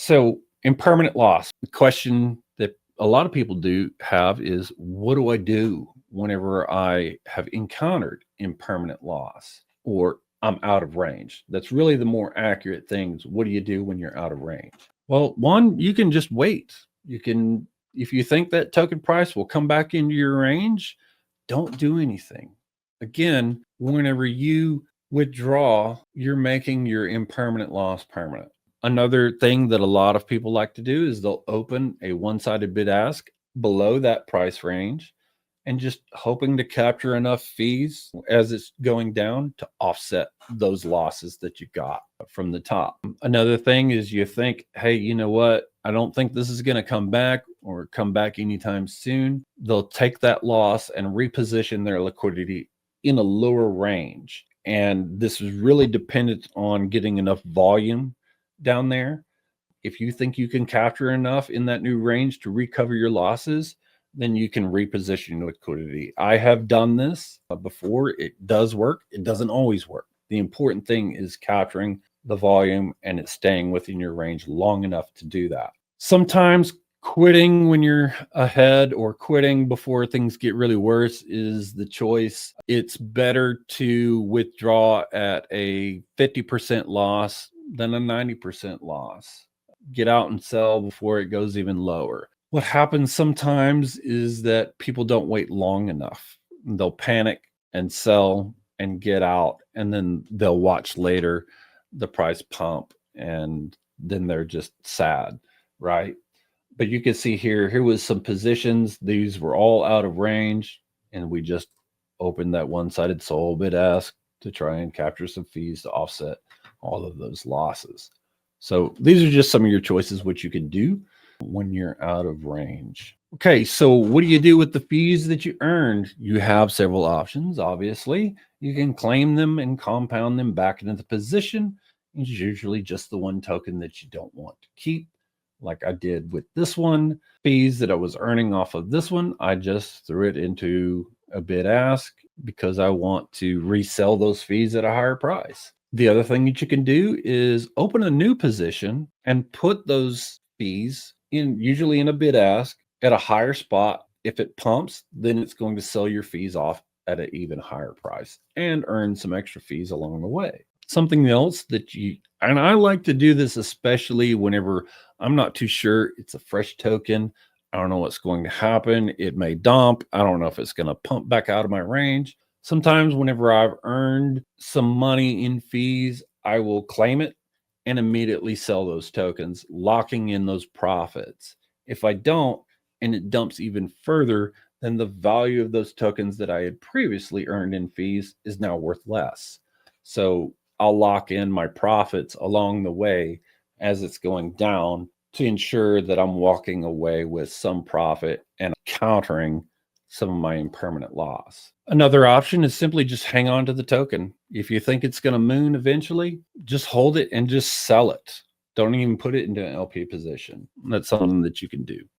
So impermanent loss. The question that a lot of people do have is, what do I do whenever I have encountered impermanent loss or I'm out of range? That's really the more accurate things. What do you do when you're out of range? Well, one, you can just wait. You can, if you think that token price will come back into your range, don't do anything. Again, whenever you withdraw, you're making your impermanent loss permanent. Another thing that a lot of people like to do is they'll open a one-sided bid ask below that price range and just hoping to capture enough fees as it's going down to offset those losses that you got from the top. Another thing is you think, hey, you know what? I don't think this is going to come back or come back anytime soon. They'll take that loss and reposition their liquidity in a lower range. And this is really dependent on getting enough volume down there. If you think you can capture enough in that new range to recover your losses, then you can reposition liquidity. I have done this before. It does work. It doesn't always work. The important thing is capturing the volume and it's staying within your range long enough to do that. Sometimes quitting when you're ahead or quitting before things get really worse is the choice. It's better to withdraw at a 50% loss than a 90% loss. Get out and sell before it goes even lower. What happens sometimes is that people don't wait long enough. They'll panic and sell and get out, and then they'll watch later the price pump, and then they're just sad, right? But you can see here was some positions. These were all out of range, and we just opened that one-sided sold bid ask to try and capture some fees to offset all of those losses. So these are just some of your choices, what you can do when you're out of range. Okay, so what do you do with the fees that you earned? You have several options, obviously. You can claim them and compound them back into the position. It's usually just the one token that you don't want to keep, like I did with this one. Fees that I was earning off of this one, I just threw it into a bid ask because I want to resell those fees at a higher price. The other thing that you can do is open a new position and put those fees in, usually in a bid ask, at a higher spot. If it pumps, then it's going to sell your fees off at an even higher price and earn some extra fees along the way. Something else that and I like to do this especially whenever I'm not too sure it's a fresh token. I don't know what's going to happen. It may dump. I don't know if it's going to pump back out of my range. Sometimes whenever I've earned some money in fees, I will claim it and immediately sell those tokens, locking in those profits. If I don't, and it dumps even further, then the value of those tokens that I had previously earned in fees is now worth less. So I'll lock in my profits along the way as it's going down to ensure that I'm walking away with some profit and countering some of my impermanent loss. Another option is simply just hang on to the token. If you think it's going to moon eventually, just hold it and just sell it. Don't even put it into an LP position. That's something that you can do.